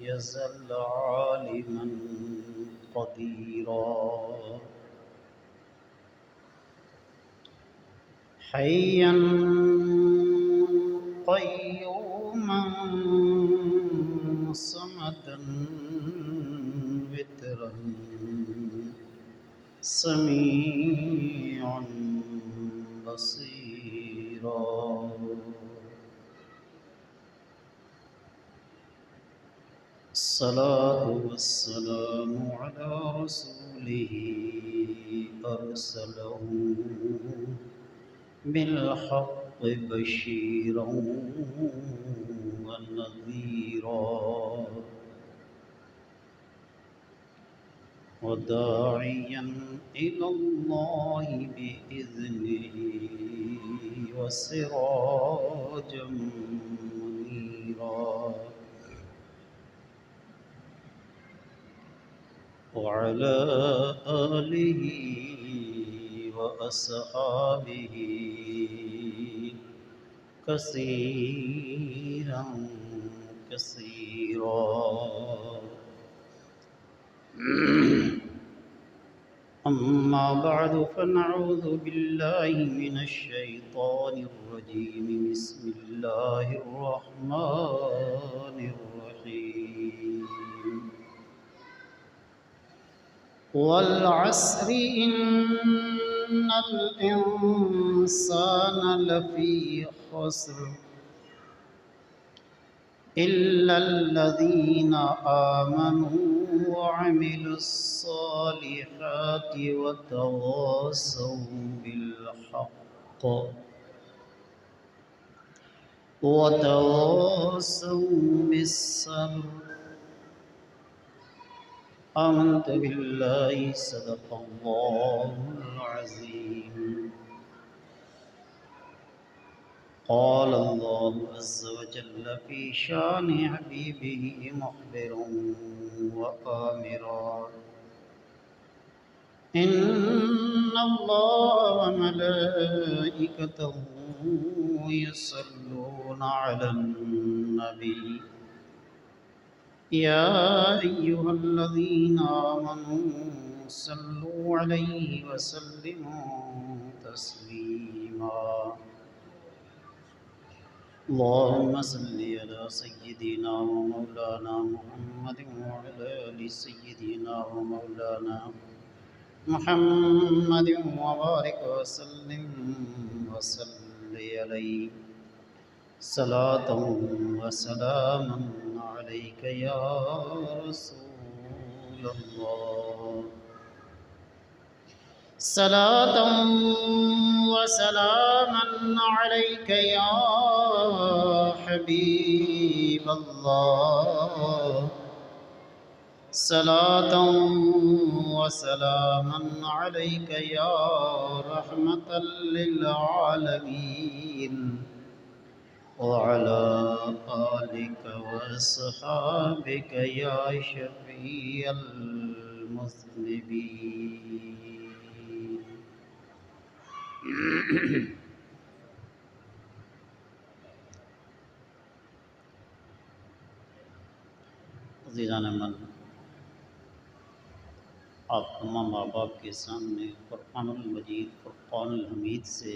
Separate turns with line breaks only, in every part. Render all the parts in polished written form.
يزل عالما قديرا حيا قيوما صمدا وترا سميعا بصيرا الصلاة والسلام على رسوله أرسله بالحق بشيرا ونذيرا وداعيا إلى الله بإذنه وسراجا منيرا وعلى آله وأصحابه كثيرا كثيرا أما بعد فنعوذ بالله من الشيطان الرجيم بسم الله الرحمن الرحيم والعصر إن الإنسان لفي خسر إلا الذين آمنوا وعملوا الصالحات وتواصوا بالحق وتواصوا بالصبر آمنت بالله صدق الله العظيم قال الله عز وجل في شان حبيبه مخبرا وآمرا إن الله وملائكته يصلون على النبي يا أيها الذين آمنوا صلوا عليه وسلموا تسليما اللهم صل على سيدنا ومولانا محمد وعلى آل سيدنا ومولانا محمد وبارك وسلم وصل عليه صلاة وسلاما عليك يا رسول الله صلاة وسلاما عليك يا حبيب الله صلاة وسلاما عليك يا رحمة للعالمين وعلى آلك وأصحابك يا شفيع المذنبين عزیزان من، آپ تمام احباب کے سامنے قرآن المجید فرقان الحمید سے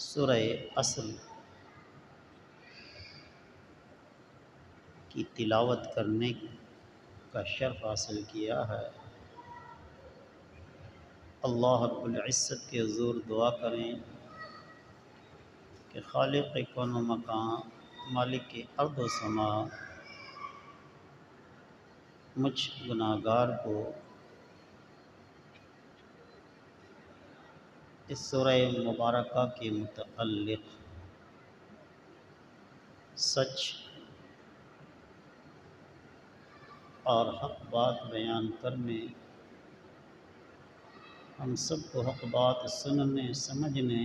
سورہ عصر کی تلاوت کرنے کا شرف حاصل کیا ہے۔ اللہ رب العزت کے حضور دعا کریں کہ خالق کون و مکان، مالک ارض و سما مجھ گناہگار کو اس سورہ مبارکہ کے متعلق سچ اور حق بات بیان کرنے، ہم سب کو حق بات سننے، سمجھنے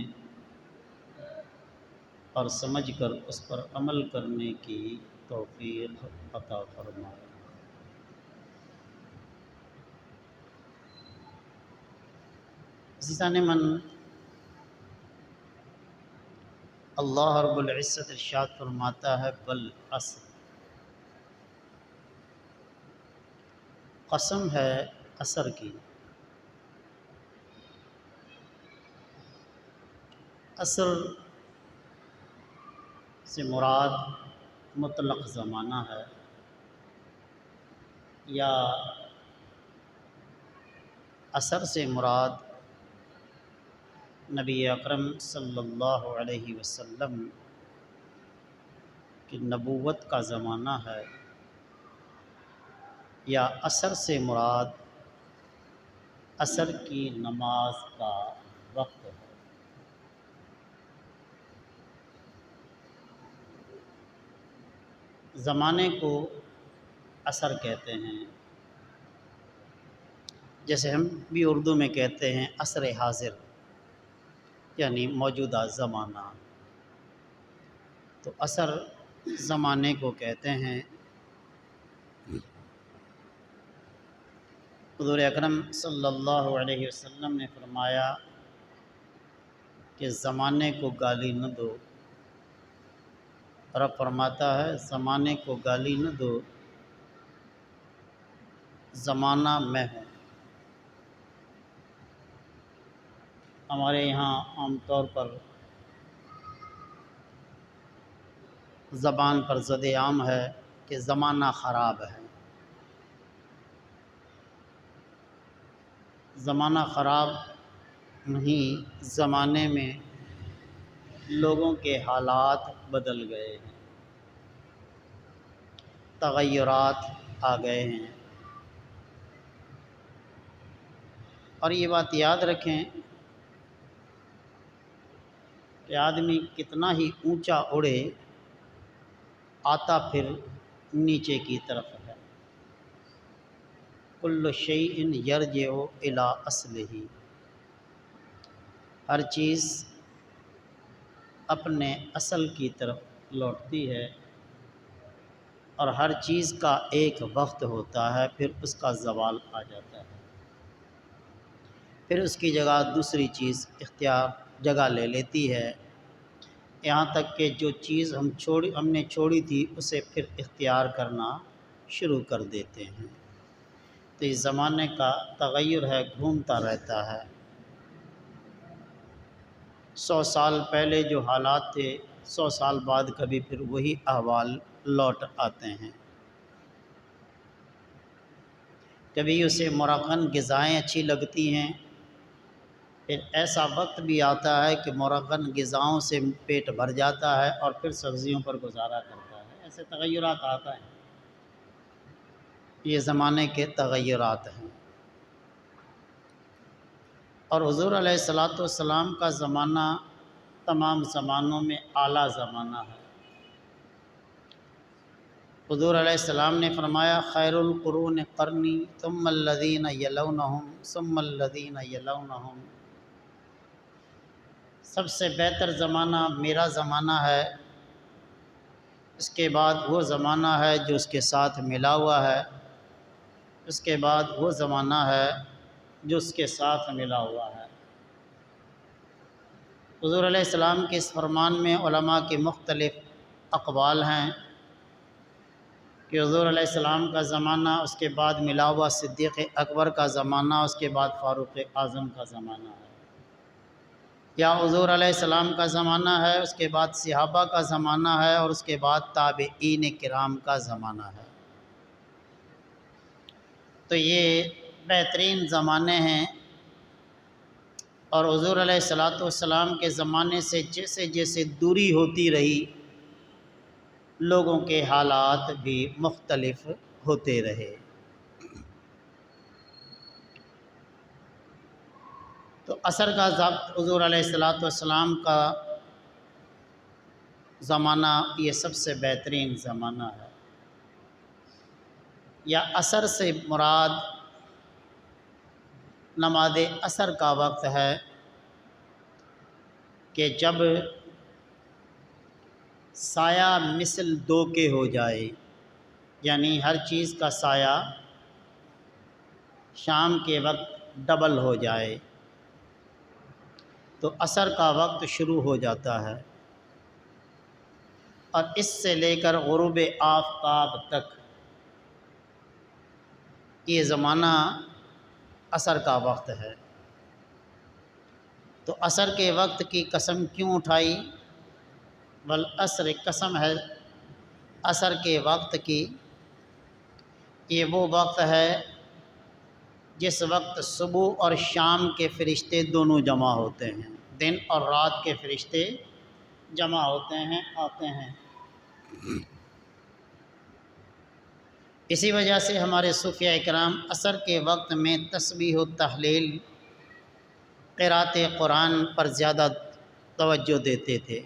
اور سمجھ کر اس پر عمل کرنے کی توفیق عطا فرمائے۔ عزیزان من، اللہ رب العزت ارشاد فرماتا ہے والعصر، قسم ہے عصر کی۔ عصر سے مراد مطلق زمانہ ہے، یا عصر سے مراد نبی اکرم صلی اللہ علیہ وسلم کی نبوت کا زمانہ ہے، یا عصر سے مراد عصر کی نماز کا وقت ہے۔ زمانے کو عصر کہتے ہیں، جیسے ہم بھی اردو میں کہتے ہیں عصر حاضر، یعنی موجودہ زمانہ۔ تو عصر زمانے کو کہتے ہیں۔ حضور اکرم صلی اللہ علیہ وسلم نے فرمایا کہ زمانے کو گالی نہ دو۔ رب فرماتا ہے زمانے کو گالی نہ دو، زمانہ میں ہوں۔ ہمارے یہاں عام طور پر زبان پر زد عام ہے کہ زمانہ خراب ہے۔ زمانہ خراب نہیں، زمانے میں لوگوں کے حالات بدل گئے ہیں، تغیرات آ گئے ہیں۔ اور یہ بات یاد رکھیں کہ آدمی کتنا ہی اونچا اڑے، آتا پھر نیچے کی طرف ہے۔ کل شیء یرجع الی اصلہ، ہر چیز اپنے اصل کی طرف لوٹتی ہے، اور ہر چیز کا ایک وقت ہوتا ہے، پھر اس کا زوال آ جاتا ہے، پھر اس کی جگہ دوسری چیز جگہ لے لیتی ہے، یہاں تک کہ جو چیز ہم نے چھوڑی تھی اسے پھر اختیار کرنا شروع کر دیتے ہیں۔ تو اس زمانے کا تغیر ہے، گھومتا رہتا ہے۔ 100 سال پہلے جو حالات تھے، 100 سال بعد کبھی پھر وہی احوال لوٹ آتے ہیں۔ کبھی اسے مرغن غذائیں اچھی لگتی ہیں، پھر ایسا وقت بھی آتا ہے کہ مرغن غذاؤں سے پیٹ بھر جاتا ہے اور پھر سبزیوں پر گزارا کرتا ہے۔ ایسے تغیرات آتا ہیں، یہ زمانے کے تغیرات ہیں۔ اور حضور علیہ السلام کا زمانہ تمام زمانوں میں اعلیٰ زمانہ ہے۔ حضور علیہ السلام نے فرمایا خیر القرون قرنی ثم الذین یلونہم ثم الذین یلونہم، سب سے بہتر زمانہ میرا زمانہ ہے، اس کے بعد وہ زمانہ ہے جو اس کے ساتھ ملا ہوا ہے، اس کے بعد وہ زمانہ ہے جو اس کے ساتھ ملا ہوا ہے۔ حضور علیہ السلام کے اس فرمان میں علماء کے مختلف اقوال ہیں کہ حضور علیہ السلام کا زمانہ، اس کے بعد ملا ہوا صدیق اکبر کا زمانہ، اس کے بعد فاروق اعظم کا زمانہ ہے، یا حضور علیہ السلام کا زمانہ ہے، اس کے بعد صحابہ کا زمانہ ہے، اور اس کے بعد تابعین کرام کا زمانہ ہے۔ تو یہ بہترین زمانے ہیں، اور حضور علیہ السلام کے زمانے سے جیسے جیسے دوری ہوتی رہی، لوگوں کے حالات بھی مختلف ہوتے رہے۔ تو عصر کا ضابط حضور علیہ السلام کا زمانہ یہ سب سے بہترین زمانہ ہے، یا عصر سے مراد نماز عصر کا وقت ہے کہ جب سایہ مثل دو کے ہو جائے، یعنی ہر چیز کا سایہ شام کے وقت ڈبل ہو جائے، تو عصر کا وقت شروع ہو جاتا ہے۔ اور اس سے لے کر غروب آفتاب تک یہ زمانہ عصر کا وقت ہے۔ تو عصر کے وقت کی قسم کیوں اٹھائی؟ والعصر، قسم ہے عصر کے وقت کی، یہ وہ وقت ہے جس وقت صبح اور شام کے فرشتے دونوں جمع ہوتے ہیں، دن اور رات کے فرشتے جمع ہوتے ہیں، آتے ہیں۔ اسی وجہ سے ہمارے صوفیاء کرام عصر کے وقت میں تسبیح و تحلیل، قرأت قرآن پر زیادہ توجہ دیتے تھے،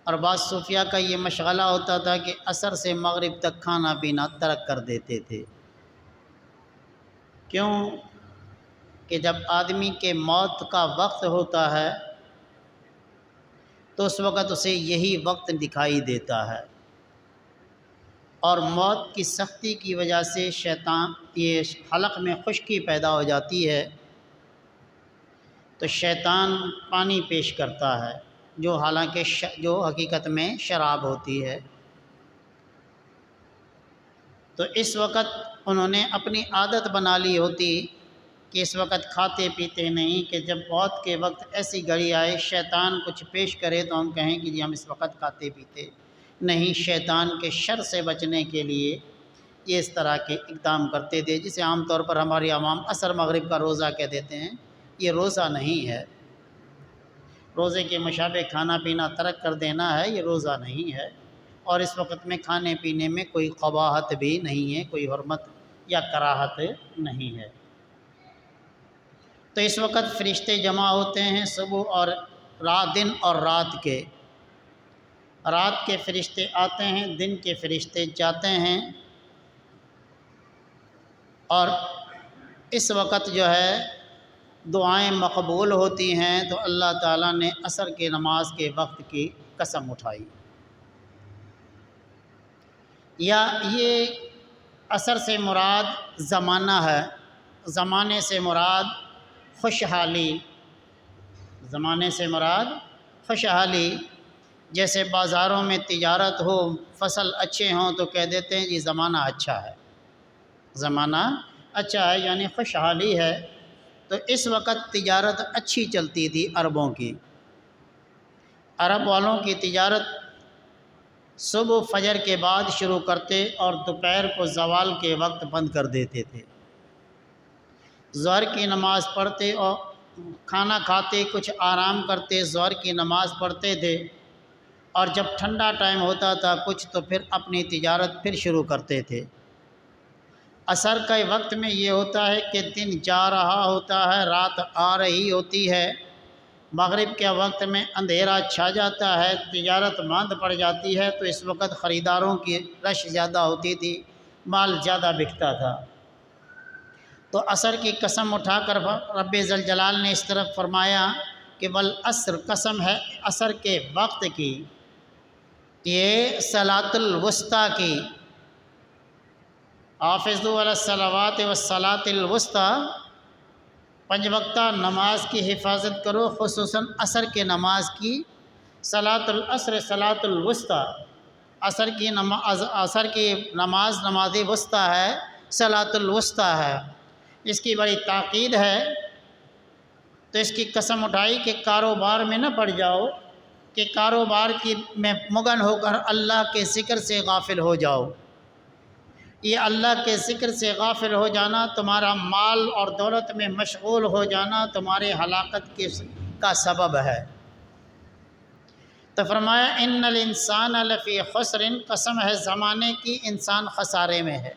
اور بعض صوفیاء کا یہ مشغلہ ہوتا تھا کہ عصر سے مغرب تک کھانا پینا ترک کر دیتے تھے۔ کیوں؟ کہ جب آدمی کے موت کا وقت ہوتا ہے تو اس وقت اسے یہی وقت دکھائی دیتا ہے، اور موت کی سختی کی وجہ سے شیطان، یہ حلق میں خشکی پیدا ہو جاتی ہے تو شیطان پانی پیش کرتا ہے، جو حالانکہ جو حقیقت میں شراب ہوتی ہے۔ تو اس وقت انہوں نے اپنی عادت بنا لی ہوتی کہ اس وقت کھاتے پیتے نہیں، کہ جب موت کے وقت ایسی گھڑی آئے شیطان کچھ پیش کرے تو ہم کہیں کہ جی ہم اس وقت کھاتے پیتے نہیں۔ شیطان کے شر سے بچنے کے لیے یہ اس طرح کے اقدام کرتے تھے، جسے عام طور پر ہمارے عوام عصر مغرب کا روزہ کہہ دیتے ہیں۔ یہ روزہ نہیں ہے، روزے کے مشابہ کھانا پینا ترک کر دینا ہے، یہ روزہ نہیں ہے، اور اس وقت میں کھانے پینے میں کوئی قباحت بھی نہیں ہے، کوئی حرمت یا کراہت نہیں ہے۔ تو اس وقت فرشتے جمع ہوتے ہیں صبح اور رات، دن اور رات کے، رات کے فرشتے آتے ہیں، دن کے فرشتے جاتے ہیں، اور اس وقت جو ہے دعائیں مقبول ہوتی ہیں۔ تو اللہ تعالیٰ نے عصر کی نماز کے وقت کی قسم اٹھائی، یا یہ عصر سے مراد زمانہ ہے، زمانے سے مراد خوشحالی، زمانے سے مراد خوشحالی۔ جیسے بازاروں میں تجارت ہو، فصل اچھے ہوں تو کہہ دیتے ہیں جی زمانہ اچھا ہے، زمانہ اچھا ہے، یعنی خوشحالی ہے۔ تو اس وقت تجارت اچھی چلتی تھی عربوں کی، عرب والوں کی تجارت صبح فجر کے بعد شروع کرتے اور دوپہر کو زوال کے وقت بند کر دیتے تھے۔ ظہر کی نماز پڑھتے اور کھانا کھاتے، کچھ آرام کرتے، ظہر کی نماز پڑھتے تھے، اور جب ٹھنڈا ٹائم ہوتا تھا کچھ تو پھر اپنی تجارت پھر شروع کرتے تھے۔ عصر کے وقت میں یہ ہوتا ہے کہ دن جا رہا ہوتا ہے، رات آ رہی ہوتی ہے، مغرب کے وقت میں اندھیرا چھا جاتا ہے، تجارت ماند پڑ جاتی ہے، تو اس وقت خریداروں کی رش زیادہ ہوتی تھی، مال زیادہ بکتا تھا۔ تو عصر کی قسم اٹھا کر رب ذوالجلال نے اس طرف فرمایا کہ والعصر، قسم ہے عصر کے وقت کی، یہ صلاۃ الوسطیٰ کی، حافظوا علی الصلوات والصلاۃ الوسطیٰ، پنج وقتہ نماز کی حفاظت کرو، خصوصاً عصر کے نماز کی۔ صلاۃ العصر صلاۃ الوسطیٰ، عصر کی نماز نماز وسطیٰ ہے، صلاۃ الوسطیٰ ہے، اس کی بڑی تاکید ہے۔ تو اس کی قسم اٹھائی کہ کاروبار میں نہ پڑ جاؤ، کہ کاروبار کی میں مگن ہو کر اللہ کے ذکر سے غافل ہو جاؤ۔ یہ اللہ کے ذکر سے غافل ہو جانا، تمہارا مال اور دولت میں مشغول ہو جانا تمہارے ہلاکت کا سبب ہے۔ تو فرمایا ان الانسان لفی خسر، قسم ہے زمانے کی، انسان خسارے میں ہے۔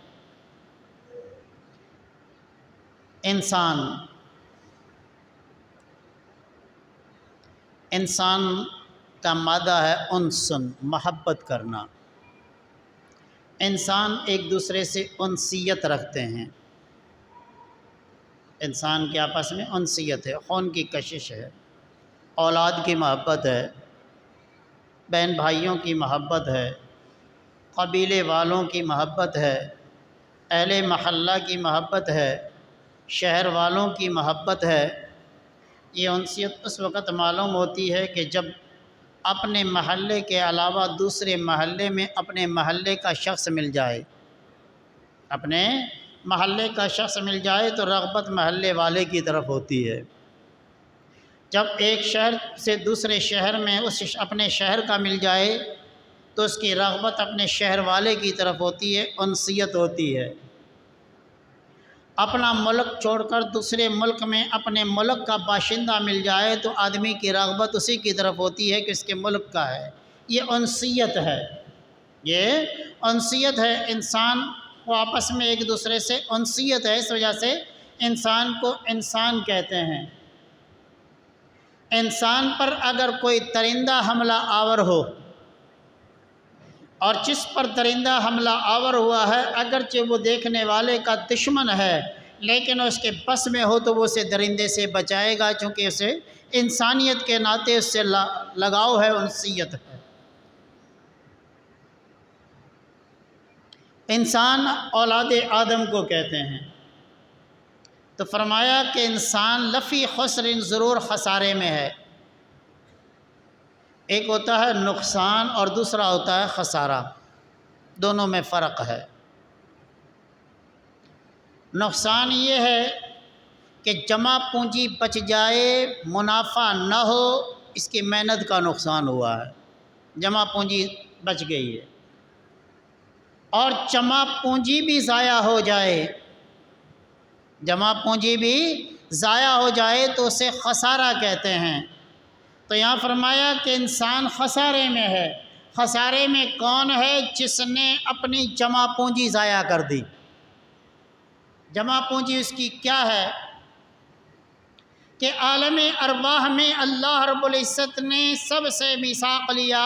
انسان کا مادہ ہے انسن، محبت کرنا، انسان ایک دوسرے سے انسیت رکھتے ہیں، انسان کے آپس میں انسیت ہے، خون کی کشش ہے، اولاد کی محبت ہے، بہن بھائیوں کی محبت ہے، قبیلے والوں کی محبت ہے، اہل محلہ کی محبت ہے، شہر والوں کی محبت ہے۔ یہ انسیت اس وقت معلوم ہوتی ہے کہ جب اپنے محلے کے علاوہ دوسرے محلے میں اپنے محلے کا شخص مل جائے، اپنے محلے کا شخص مل جائے تو رغبت محلے والے کی طرف ہوتی ہے۔ جب ایک شہر سے دوسرے شہر میں اس اپنے شہر کا مل جائے تو اس کی رغبت اپنے شہر والے کی طرف ہوتی ہے، انسیت ہوتی ہے۔ اپنا ملک چھوڑ کر دوسرے ملک میں اپنے ملک کا باشندہ مل جائے تو آدمی کی رغبت اسی کی طرف ہوتی ہے کہ اس کے ملک کا ہے۔ یہ انسیت ہے، یہ انسیت ہے۔ انسان کو آپس میں ایک دوسرے سے انسیت ہے، اس وجہ سے انسان کو انسان کہتے ہیں۔ انسان پر اگر کوئی درندہ حملہ آور ہو، اور جس پر درندہ حملہ آور ہوا ہے اگرچہ وہ دیکھنے والے کا دشمن ہے لیکن اس کے بس میں ہو تو وہ اسے درندے سے بچائے گا، چونکہ اسے انسانیت کے ناطے اس سے لگاؤ ہے، انسیت ہے۔ انسان اولاد آدم کو کہتے ہیں، تو فرمایا کہ انسان لفی خسر، ضرور خسارے میں ہے۔ ایک ہوتا ہے نقصان اور دوسرا ہوتا ہے خسارہ، دونوں میں فرق ہے۔ نقصان یہ ہے کہ جمع پونجی بچ جائے، منافع نہ ہو، اس کی محنت کا نقصان ہوا ہے، جمع پونجی بچ گئی ہے۔ اور جمع پونجی بھی ضائع ہو جائے، جمع پونجی بھی ضائع ہو جائے تو اسے خسارہ کہتے ہیں۔ تو یہاں فرمایا کہ انسان خسارے میں ہے۔ خسارے میں کون ہے؟ جس نے اپنی جمع پونجی ضائع کر دی۔ جمع پونجی اس کی کیا ہے کہ عالم ارواح میں اللہ رب العزت نے سب سے میثاق لیا،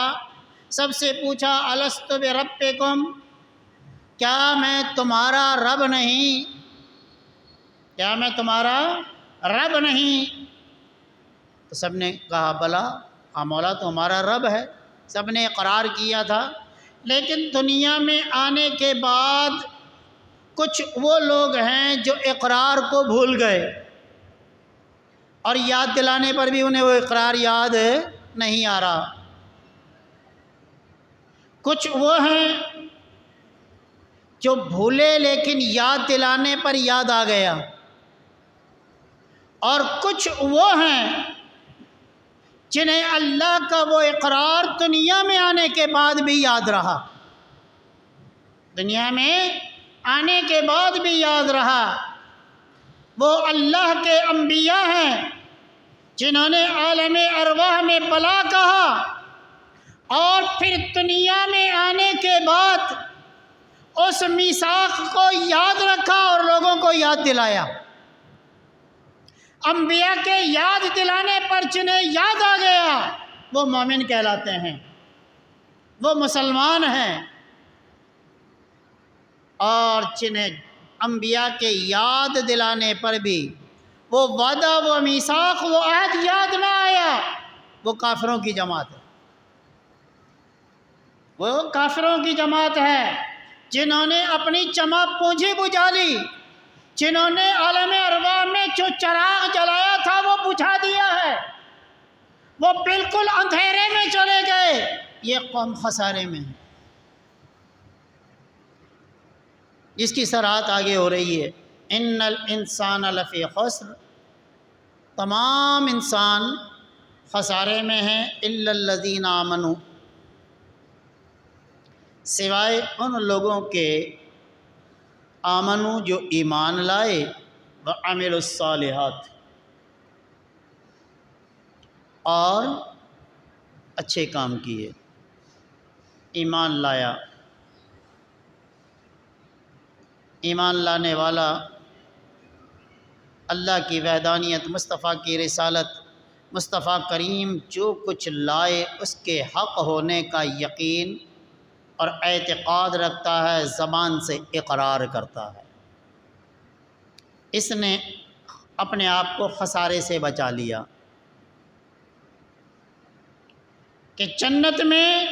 سب سے پوچھا الست بربکم، کیا میں تمہارا رب نہیں؟ کیا میں تمہارا رب نہیں؟ تو سب نے کہا بلا، ہاں مولا تو ہمارا رب ہے، سب نے اقرار کیا تھا۔ لیکن دنیا میں آنے کے بعد کچھ وہ لوگ ہیں جو اقرار کو بھول گئے، اور یاد دلانے پر بھی انہیں وہ اقرار یاد نہیں آ رہا۔ کچھ وہ ہیں جو بھولے لیکن یاد دلانے پر یاد آ گیا، اور کچھ وہ ہیں جنہیں اللہ کا وہ اقرار دنیا میں آنے کے بعد بھی یاد رہا، دنیا میں آنے کے بعد بھی یاد رہا۔ وہ اللہ کے انبیاء ہیں جنہوں نے عالم ارواح میں بلا کہا اور پھر دنیا میں آنے کے بعد اس میثاق کو یاد رکھا اور لوگوں کو یاد دلایا۔ انبیاء کے یاد دلانے پر جنہیں یاد آ گیا وہ مومن کہلاتے ہیں، وہ مسلمان ہیں، اور جنہیں انبیاء کے یاد دلانے پر بھی وہ وعدہ، وہ میثاق، وہ عہد یاد نہ آیا، وہ کافروں کی جماعت ہے۔ وہ کافروں کی جماعت ہے جنہوں نے اپنی جمع پونجی بجھا لی، جنہوں نے عالم ارواح میں جو چراغ جلایا تھا وہ بجھا دیا ہے، وہ بالکل اندھیرے میں چلے گئے۔ یہ قوم خسارے میں ہے، جس کی صراحت آگے ہو رہی ہے، ان الانسان لفی خسر، تمام انسان خسارے میں ہیں، الا الذین آمنوا، سوائے ان لوگوں کے آمنو جو ایمان لائے، وعملوا الصالحات، اور اچھے کام کیے۔ ایمان لایا، ایمان لانے والا اللہ کی وحدانیت، مصطفیٰ کی رسالت، مصطفیٰ کریم جو کچھ لائے اس کے حق ہونے کا یقین اور اعتقاد رکھتا ہے، زبان سے اقرار کرتا ہے، اس نے اپنے آپ کو خسارے سے بچا لیا۔ کہ جنت میں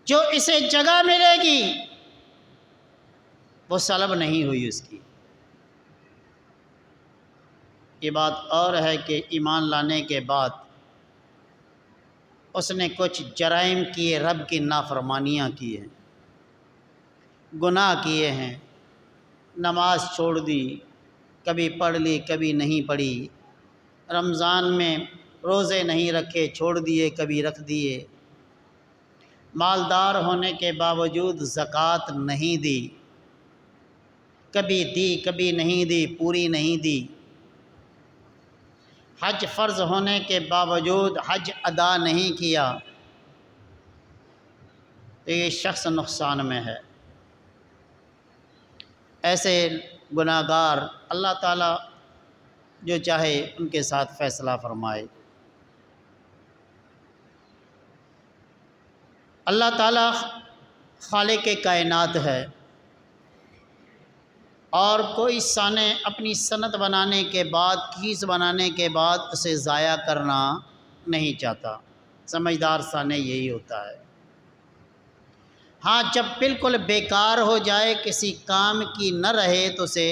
جو اسے جگہ ملے گی وہ سلب نہیں ہوئی اس کی، یہ بات اور ہے کہ ایمان لانے کے بعد اس نے کچھ جرائم کیے، رب کی نافرمانیاں کی ہیں، گناہ کیے ہیں، نماز چھوڑ دی، کبھی پڑھ لی کبھی نہیں پڑھی، رمضان میں روزے نہیں رکھے چھوڑ دیے کبھی رکھ دیے، مالدار ہونے کے باوجود زکوٰۃ نہیں دی، کبھی دی کبھی نہیں دی، پوری نہیں دی، حج فرض ہونے کے باوجود حج ادا نہیں کیا، تو یہ شخص نقصان میں ہے۔ ایسے گناہ گار اللہ تعالیٰ جو چاہے ان کے ساتھ فیصلہ فرمائے۔ اللہ تعالیٰ خالق کائنات ہے، اور کوئی سانے اپنی صنعت بنانے کے بعد، چیز بنانے کے بعد اسے ضائع کرنا نہیں چاہتا۔ سمجھدار سانے یہی ہوتا ہے۔ ہاں جب بالکل بیکار ہو جائے، کسی کام کی نہ رہے تو اسے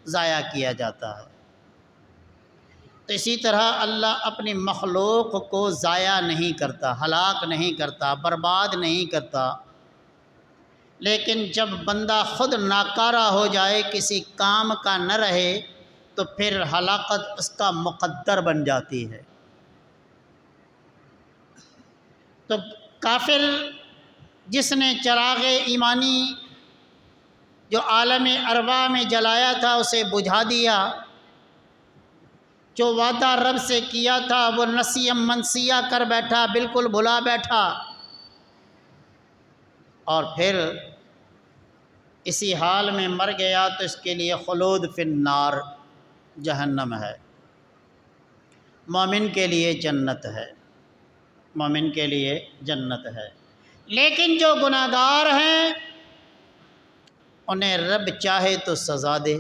ضائع کیا جاتا ہے۔ تو اسی طرح اللہ اپنی مخلوق کو ضائع نہیں کرتا، ہلاک نہیں کرتا، برباد نہیں کرتا، لیکن جب بندہ خود ناکارہ ہو جائے، کسی کام کا نہ رہے، تو پھر ہلاکت اس کا مقدر بن جاتی ہے۔ تو کافر جس نے چراغ ایمانی جو عالم ارواح میں جلایا تھا اسے بجھا دیا، جو وعدہ رب سے کیا تھا وہ نسیہ منسیہ کر بیٹھا، بالکل بھلا بیٹھا، اور پھر اسی حال میں مر گیا، تو اس کے لیے خلود فی النار جہنم ہے۔ مومن کے لیے جنت ہے، مومن کے لیے جنت ہے۔ لیکن جو گناہ گار ہیں انہیں رب چاہے تو سزا دے،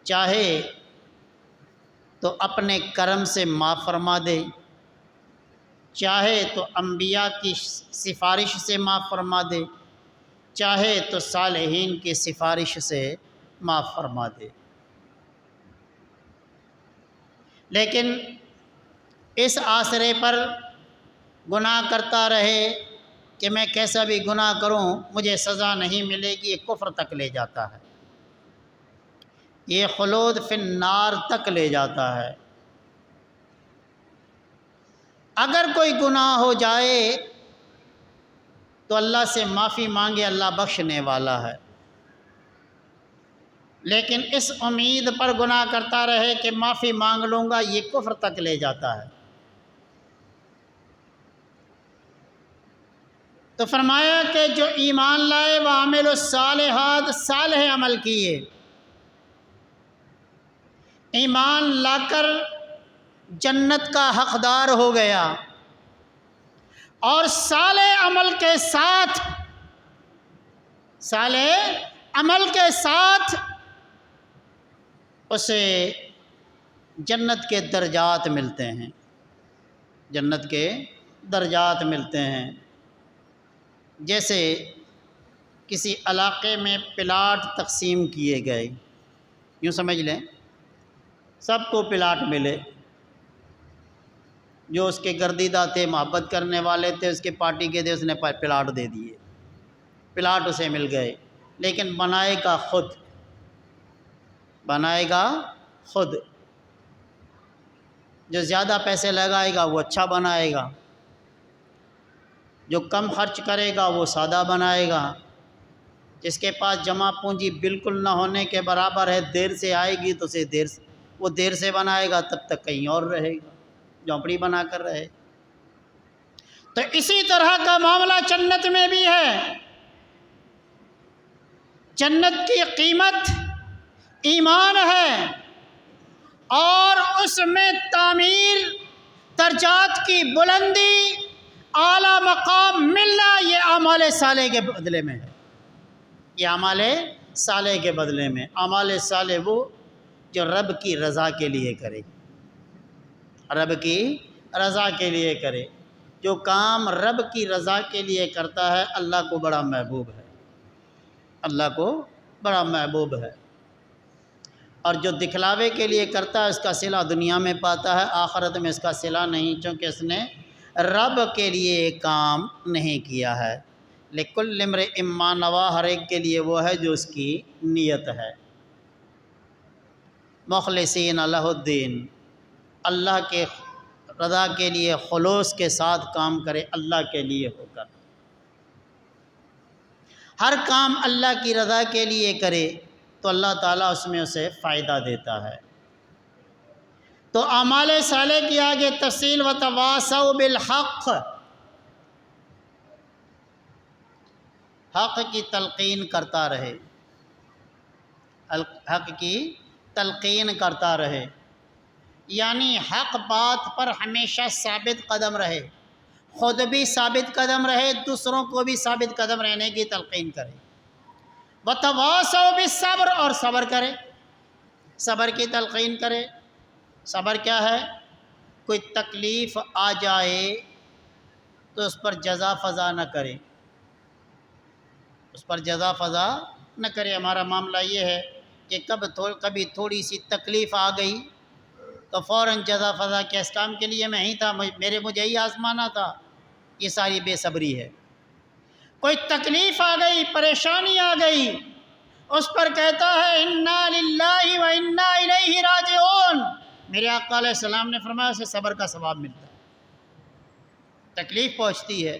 چاہے تو اپنے کرم سے معاف فرما دے، چاہے تو انبیاء کی سفارش سے معاف فرما دے، چاہے تو صالحین کی سفارش سے معاف فرما دے۔ لیکن اس آسرے پر گناہ کرتا رہے کہ میں کیسا بھی گناہ کروں مجھے سزا نہیں ملے گی، یہ کفر تک لے جاتا ہے، یہ خلود فی النار تک لے جاتا ہے۔ اگر کوئی گناہ ہو جائے تو اللہ سے معافی مانگے، اللہ بخشنے والا ہے، لیکن اس امید پر گناہ کرتا رہے کہ معافی مانگ لوں گا، یہ کفر تک لے جاتا ہے۔ تو فرمایا کہ جو ایمان لائے وعملوا الصالحات، صالح عمل کیے، ایمان لا کر جنت کا حقدار ہو گیا، اور صالح عمل کے ساتھ، صالح عمل کے ساتھ اسے جنت کے درجات ملتے ہیں، جنت کے درجات ملتے ہیں۔ جیسے کسی علاقے میں پلاٹ تقسیم کیے گئے، یوں سمجھ لیں سب کو پلاٹ ملے، جو اس کے گردیدہ تھے، محبت کرنے والے تھے، اس کے پارٹی کے تھے، اس نے پلاٹ دے دیے، پلاٹ اسے مل گئے، لیکن بنائے گا خود، بنائے گا خود، جو زیادہ پیسے لگائے گا وہ اچھا بنائے گا، جو کم خرچ کرے گا وہ سادہ بنائے گا، جس کے پاس جمع پونجی بالکل نہ ہونے کے برابر ہے، دیر سے آئے گی تو اسے وہ دیر سے بنائے گا، تب تک کہیں اور رہے گا، جھونپڑی بنا کر رہے۔ تو اسی طرح کا معاملہ جنت میں بھی ہے۔ جنت کی قیمت ایمان ہے، اور اس میں تعمیر، درجات کی بلندی، اعلیٰ مقام ملنا، یہ اعمال صالح کے بدلے میں ہے، یہ اعمال صالح کے بدلے میں۔ اعمال صالح وہ جو رب کی رضا کے لیے کرے، رب کی رضا کے لیے کرے، جو کام رب کی رضا کے لیے کرتا ہے اللہ کو بڑا محبوب ہے، اللہ کو بڑا محبوب ہے۔ اور جو دکھلاوے کے لیے کرتا ہے اس کا صلہ دنیا میں پاتا ہے، آخرت میں اس کا صلہ نہیں، چونکہ اس نے رب کے لیے کام نہیں کیا ہے۔ لِكُلِّ امْرِئٍ مَّا نَوَىٰ، ہر ایک کے لیے وہ ہے جو اس کی نیت ہے۔ مخلصین لہ الدین، اللہ کے رضا کے لیے خلوص کے ساتھ کام کرے، اللہ کے لیے ہو کر ہر کام اللہ کی رضا کے لیے کرے تو اللہ تعالیٰ اس میں اسے فائدہ دیتا ہے۔ تو اعمال صالح کی آگے تفصیل، وتواصوا بالحق، حق کی تلقین کرتا رہے، حق کی تلقین کرتا رہے، یعنی حق بات پر ہمیشہ ثابت قدم رہے، خود بھی ثابت قدم رہے، دوسروں کو بھی ثابت قدم رہنے کی تلقین کرے۔ وتواصوا بالصبر، اور صبر کرے، صبر کی تلقین کرے۔ صبر کیا ہے؟ کوئی تکلیف آ جائے تو اس پر جزا فضا نہ کرے، اس پر جزا فضا نہ کرے۔ ہمارا معاملہ یہ ہے کہ کبھی تھوڑی سی تکلیف آ گئی تو فوراً جزا فضا کے اس کام کے لیے میں ہی تھا، مجھے ہی آزمانا تھا، یہ ساری بے صبری ہے۔ کوئی تکلیف آ گئی، پریشانی آ گئی، اس پر کہتا ہے انا للہ و انا الیہ راجعون، میرے آقا علیہ السلام نے فرمایا اسے صبر کا ثواب ملتا ہے۔ تکلیف پہنچتی ہے،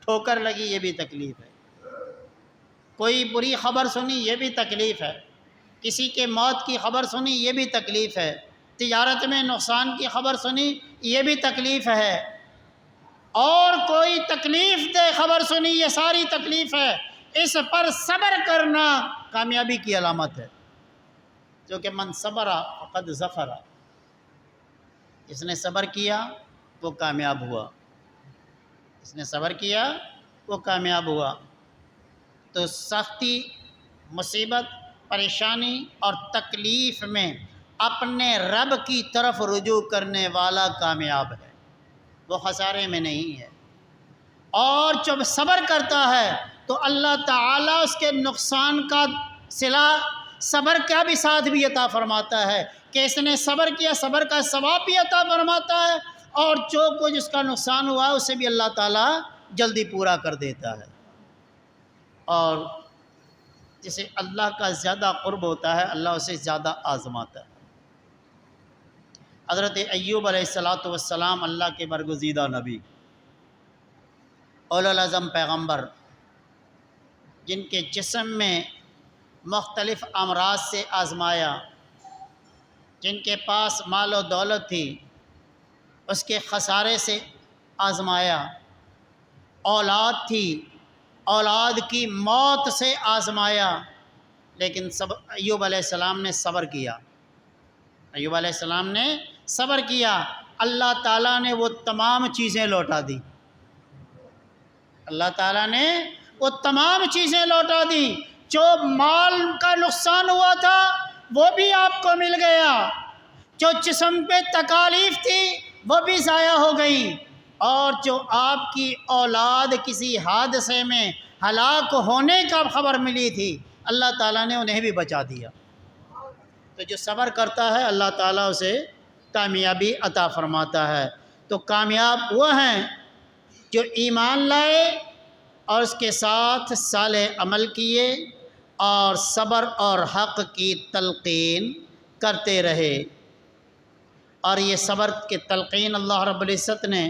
ٹھوکر لگی، یہ بھی تکلیف ہے، کوئی بری خبر سنی، یہ بھی تکلیف ہے، کسی کے موت کی خبر سنی، یہ بھی تکلیف ہے، تجارت میں نقصان کی خبر سنی، یہ بھی تکلیف ہے، اور کوئی تکلیف دہ خبر سنی، یہ ساری تکلیف ہے۔ اس پر صبر کرنا کامیابی کی علامت ہے، جو کہ من صبر فقد ظفر، جس نے صبر کیا وہ کامیاب ہوا، جس نے صبر کیا وہ کامیاب ہوا۔ تو سختی، مصیبت، پریشانی اور تکلیف میں اپنے رب کی طرف رجوع کرنے والا کامیاب ہے، وہ خسارے میں نہیں ہے۔ اور جب صبر کرتا ہے تو اللہ تعالیٰ اس کے نقصان کا صلہ صبر کا بھی ساتھ بھی عطا فرماتا ہے کہ اس نے صبر کیا، صبر کا ثواب بھی عطا فرماتا ہے، اور جو کچھ اس کا نقصان ہوا اسے بھی اللہ تعالیٰ جلدی پورا کر دیتا ہے۔ اور جسے اللہ کا زیادہ قرب ہوتا ہے اللہ اسے زیادہ آزماتا ہے۔ حضرت ایوب علیہ السلام اللہ کے برگزیدہ نبی، اولو العزم پیغمبر، جن کے جسم میں مختلف امراض سے آزمایا، جن کے پاس مال و دولت تھی اس کے خسارے سے آزمایا، اولاد تھی اولاد کی موت سے آزمایا، لیکن ایوب علیہ السلام نے صبر کیا، ایوب علیہ السلام نے صبر کیا، اللہ تعالیٰ نے وہ تمام چیزیں لوٹا دی، اللہ تعالیٰ نے وہ تمام چیزیں لوٹا دی، جو مال کا نقصان ہوا تھا وہ بھی آپ کو مل گیا، جو جسم پہ تکالیف تھی وہ بھی ضائع ہو گئی، اور جو آپ کی اولاد کسی حادثے میں ہلاک ہونے کا خبر ملی تھی اللہ تعالیٰ نے انہیں بھی بچا دیا۔ تو جو صبر کرتا ہے اللہ تعالیٰ اسے کامیابی عطا فرماتا ہے۔ تو کامیاب وہ ہیں جو ایمان لائے اور اس کے ساتھ صالح عمل کیے اور صبر اور حق کی تلقین کرتے رہے۔ اور یہ صبر کی تلقین اللہ رب العزت نے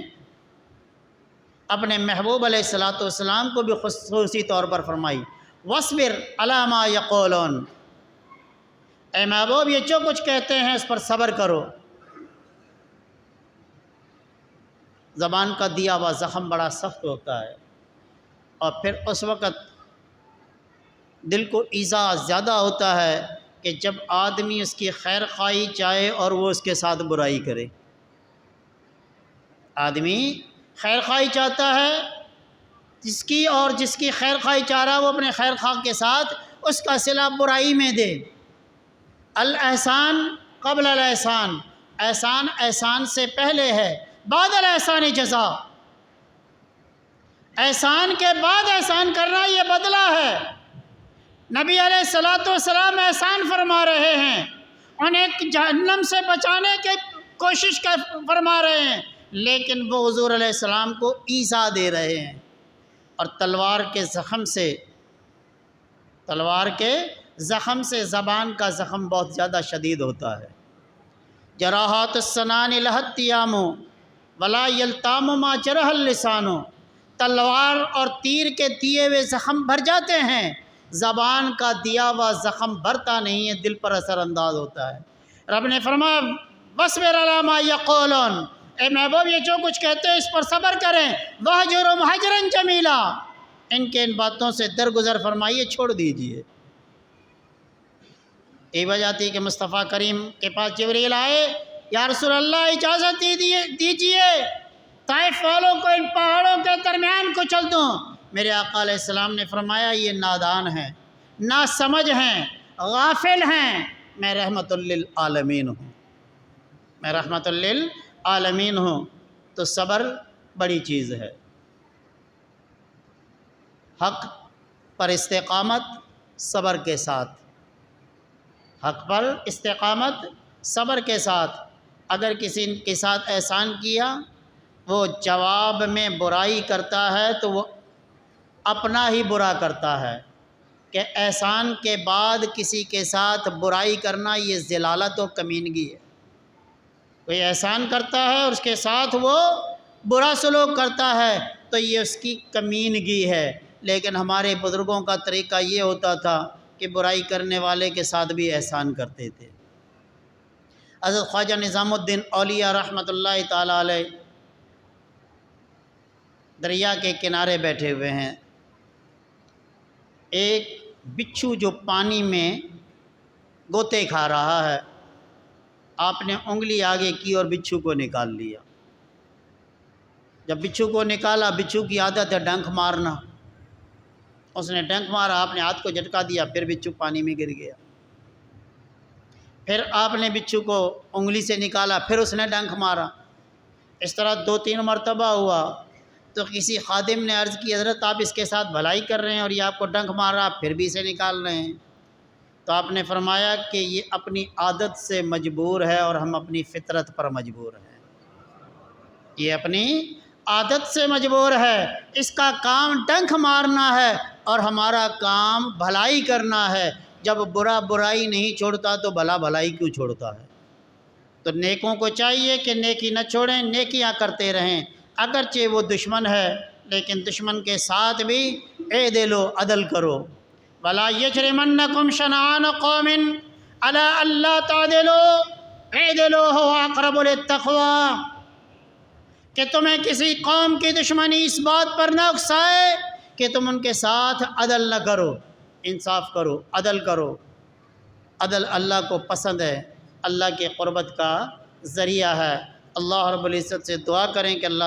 اپنے محبوب علیہ السلام کو بھی خصوصی طور پر فرمائی، وَاصْبِرْ عَلَىٰ مَا يَقُولُونَ، اے محبوب یہ جو کچھ کہتے ہیں اس پر صبر کرو۔ زبان کا دیا ہوا زخم بڑا سخت ہوتا ہے، اور پھر اس وقت دل کو ایذا زیادہ ہوتا ہے کہ جب آدمی اس کی خیر خواہی چاہے اور وہ اس کے ساتھ برائی کرے۔ آدمی خیر خواہی چاہتا ہے جس کی خیر خواہی چاہ رہا ہے وہ اپنے خیر خواہ کے ساتھ اس کا صلہ برائی میں دے۔ الاحسان قبل الاحسان، احسان احسان سے پہلے ہے، بعد الاحسان جزا، احسان کے بعد احسان کرنا یہ بدلہ ہے۔ نبی علیہ الصلوۃ والسلام احسان فرما رہے ہیں، انہیں جہنم سے بچانے کی کوشش فرما رہے ہیں، لیکن وہ حضور علیہ السلام کو ایذا دے رہے ہیں۔ اور تلوار کے زخم سے زبان کا زخم بہت زیادہ شدید ہوتا ہے۔ جراحات السنان لہت تیام ولا یلتام ما جرح اللسان، تلوار اور تیر کے دیے ہوئے زخم بھر جاتے ہیں، زبان کا دیا ہوا زخم بھرتا نہیں ہے، دل پر اثر انداز ہوتا ہے۔ رب نے فرمایا وَاصْبِرْ عَلَىٰ مَا يَقُولُونَ، اے محبوب یہ جو کچھ کہتے ہیں اس پر صبر کریں، وَاهْجُرْهُمْ هَجْرًا جَمِيلًا، ان باتوں سے درگزر فرمائیے، چھوڑ دیجئے۔ یہ وجہ تھی کہ مصطفیٰ کریم کے پاس جبریل آئے، یا رسول اللہ اجازت دیجئے طائف والوں کو ان پہاڑوں کے درمیان کچل دوں۔ میرے آقا علیہ السلام نے فرمایا یہ نادان ہیں، ناسمجھ ہیں، غافل ہیں، میں رحمت للعالمین ہوں، میں رحمت للعالمین ہوں۔ تو صبر بڑی چیز ہے۔ حق پر استقامت صبر کے ساتھ، حق پر استقامت صبر کے ساتھ۔ اگر کسی کے ساتھ احسان کیا، وہ جواب میں برائی کرتا ہے تو وہ اپنا ہی برا کرتا ہے، کہ احسان کے بعد کسی کے ساتھ برائی کرنا یہ ذلالت و کمینگی ہے۔ کوئی احسان کرتا ہے اور اس کے ساتھ وہ برا سلوک کرتا ہے تو یہ اس کی کمینگی ہے۔ لیکن ہمارے بزرگوں کا طریقہ یہ ہوتا تھا کہ برائی کرنے والے کے ساتھ بھی احسان کرتے تھے۔ حضرت خواجہ نظام الدین اولیاء رحمۃ اللہ تعالیٰ علیہ دریا کے کنارے بیٹھے ہوئے ہیں، ایک بچھو جو پانی میں گوتے کھا رہا ہے، آپ نے انگلی آگے کی اور بچھو کو نکال لیا۔ جب بچھو کو نکالا، بچھو کی عادت ہے ڈنک مارنا، اس نے ڈنک مارا، آپ نے ہاتھ کو جھٹکا دیا، پھر بچھو پانی میں گر گیا۔ پھر آپ نے بچھو کو انگلی سے نکالا، پھر اس نے ڈنک مارا۔ اس طرح 2-3 مرتبہ ہوا تو کسی خادم نے عرض کی حضرت آپ اس کے ساتھ بھلائی کر رہے ہیں اور یہ آپ کو ڈنک مار رہا، پھر بھی اسے نکال رہے ہیں۔ تو آپ نے فرمایا کہ یہ اپنی عادت سے مجبور ہے اور ہم اپنی فطرت پر مجبور ہیں۔ یہ اپنی عادت سے مجبور ہے، اس کا کام ڈنک مارنا ہے اور ہمارا کام بھلائی کرنا ہے۔ جب برا برائی نہیں چھوڑتا تو بھلا بھلائی کیوں چھوڑتا ہے؟ تو نیکوں کو چاہیے کہ نیکی نہ چھوڑیں، نیکیاں کرتے رہیں، اگرچہ وہ دشمن ہے لیکن دشمن کے ساتھ بھی اعدلوا عدل کرو۔ وَلَا يَجْرِمَنَّكُمْ شَنَآنُ قَوْمٍ عَلَىٰ أَلَّا تَعْدِلُوا اعْدِلُوا هُوَ أَقْرَبُ لِلتَّقْوَىٰ، کہ تمہیں کسی قوم کی دشمنی اس بات پر نہ اکسائے کہ تم ان کے ساتھ عدل نہ کرو، انصاف کرو، عدل کرو۔ عدل اللہ کو پسند ہے، اللہ کے قربت کا ذریعہ ہے۔ اللہ رب العزت سے دعا کریں کہ اللہ